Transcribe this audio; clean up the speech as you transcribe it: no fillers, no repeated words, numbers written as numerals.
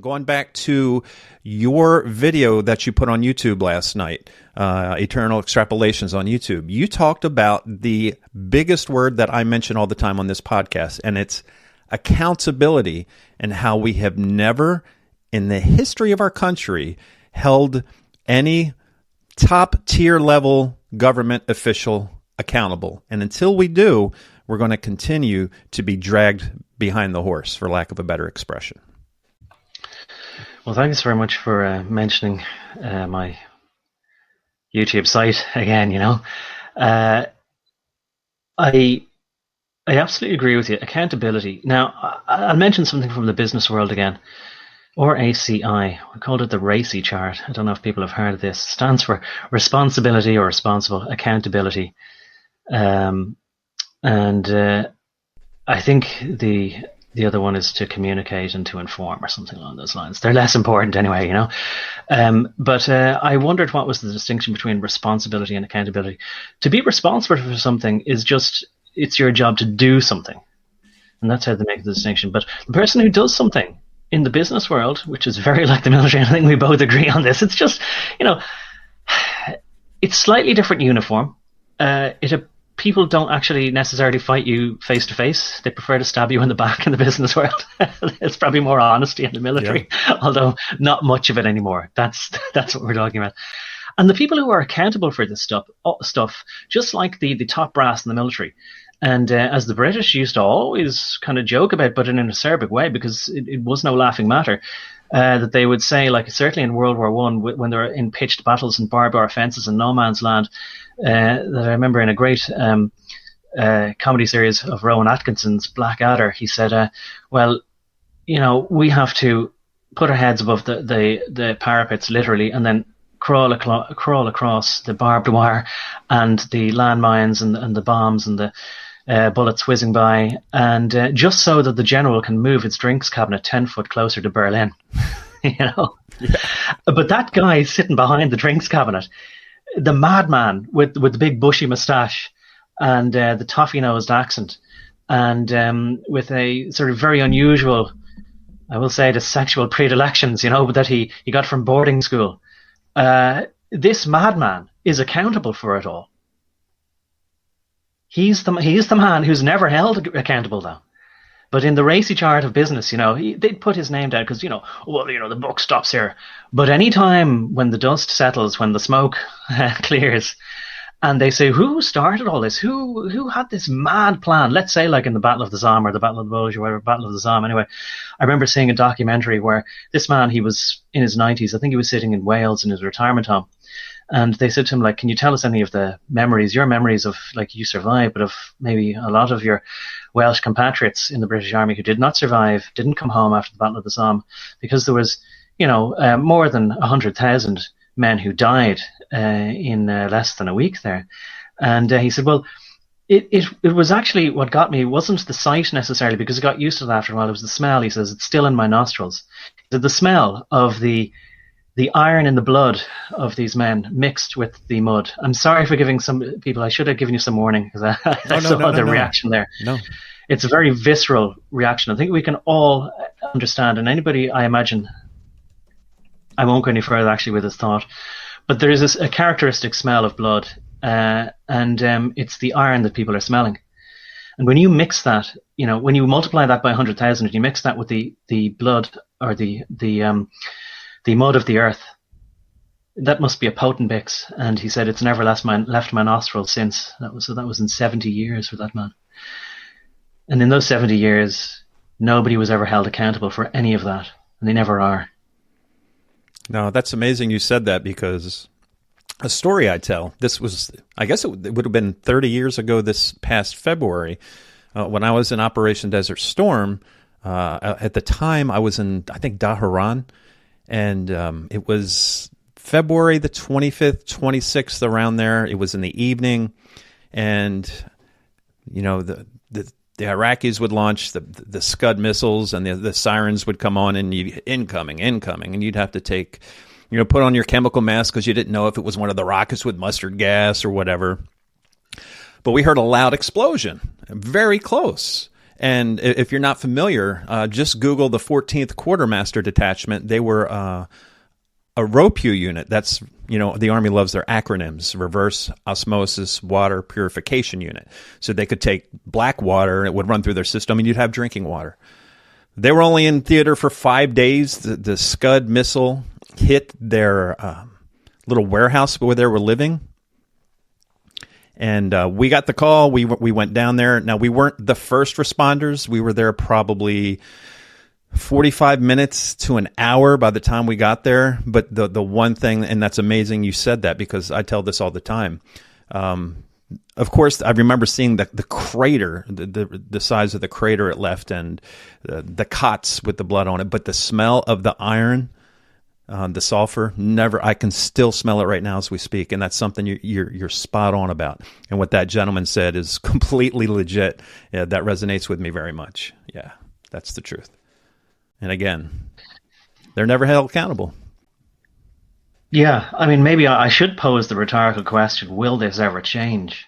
And going back to your video that you put on YouTube last night, Eternal Extrapolations on YouTube, you talked about the biggest word that I mention all the time on this podcast, and it's accountability, and how we have never in the history of our country held any top tier level government official accountable. And until we do, we're going to continue to be dragged behind the horse, for lack of a better expression. Well, thanks very much for mentioning my YouTube site again. I absolutely agree with you. Accountability. Now, I'll mention something from the business world again, or ACI. We called it the RACI chart. I don't know if people have heard of this. It stands for responsibility or responsible accountability. And I think the other one is to communicate and to inform, or something along those lines. They're less important anyway, But I wondered what was the distinction between responsibility and accountability. To be responsible for something is just, it's your job to do something. And that's how they make the distinction. But the person who does something in the business world, which is very like the military, I think we both agree on this, it's just, it's slightly different uniform. People don't actually necessarily fight you face to face. They prefer to stab you in the back in the business world. It's probably more honesty in the military, although not much of it anymore. That's what we're talking about. And the people who are accountable for this stuff, just like the top brass in the military, and as the British used to always kind of joke about, but in an acerbic way, because it was no laughing matter, that they would say, like certainly in World War I, when they were in pitched battles and barbed wire fences in no man's land, that I remember in a great comedy series of Rowan Atkinson's Blackadder, he said, we have to put our heads above the parapets literally, and then crawl across the barbed wire and the landmines and the bombs and the bullets whizzing by, and just so that the general can move its drinks cabinet 10 foot closer to Berlin. Yeah. But that guy sitting behind the drinks cabinet, the madman with the big bushy moustache and the toffee-nosed accent, and with a sort of very unusual, I will say, the sexual predilections, that he got from boarding school. This madman is accountable for it all. He's the man who's never held accountable, though. But in the RACI chart of business, they'd put his name down because, the buck stops here. But any time when the dust settles, when the smoke clears, and they say, who started all this? Who had this mad plan? Let's say like in the Battle of the Somme or the Battle of the Vosges or whatever, Battle of the Somme. Anyway, I remember seeing a documentary where this man, he was in his 90s. I think he was sitting in Wales in his retirement home. And they said to him, like, can you tell us any of the memories, your memories of, like, you survived, but of maybe a lot of your Welsh compatriots in the British Army who did not survive, didn't come home after the Battle of the Somme, because there was, more than 100,000 men who died in less than a week there. And he said, well, it was actually what got me wasn't the sight necessarily, because I got used to it after a while. It was the smell. He says, it's still in my nostrils. The smell of the iron in the blood of these men mixed with the mud. I'm sorry for giving some people, I should have given you some warning, because I saw the reaction there. No. It's a very visceral reaction. I think we can all understand, and anybody, I imagine, I won't go any further actually with this thought, but there is a characteristic smell of blood, and it's the iron that people are smelling. And when you mix that, when you multiply that by 100,000 and you mix that with the blood or the mud of the earth, that must be a potent mix. And he said it's never left my nostrils since. That was in 70 years for that man. And in those 70 years, nobody was ever held accountable for any of that, and they never are. No, that's amazing you said that, because a story I tell, this was, I guess it would have been 30 years ago this past February, when I was in Operation Desert Storm. At the time, I was in, I think, Dhahran, and it was February the 25th, 26th, around there. It was in the evening, and, the Iraqis would launch the Scud missiles, and the sirens would come on, and incoming, and you'd have to take, put on your chemical mask because you didn't know if it was one of the rockets with mustard gas or whatever. But we heard a loud explosion, very close, And if you're not familiar, just Google the 14th Quartermaster Detachment. They were a ROPU unit. That's, the Army loves their acronyms: Reverse Osmosis Water Purification Unit. So they could take black water and it would run through their system and you'd have drinking water. They were only in theater for 5 days. The Scud missile hit their little warehouse where they were living. And we got the call. We went down there. Now, we weren't the first responders. We were there probably 45 minutes to an hour by the time we got there. But the one thing, and that's amazing you said that, because I tell this all the time. Of course, I remember seeing the crater, the size of the crater it left, and the cots with the blood on it. But the smell of the iron, the sulfur, never. I can still smell it right now as we speak, and that's something you're spot on about. And what that gentleman said is completely legit. Yeah, that resonates with me very much. Yeah, that's the truth. And again, they're never held accountable. Yeah, I mean, maybe I should pose the rhetorical question: will this ever change?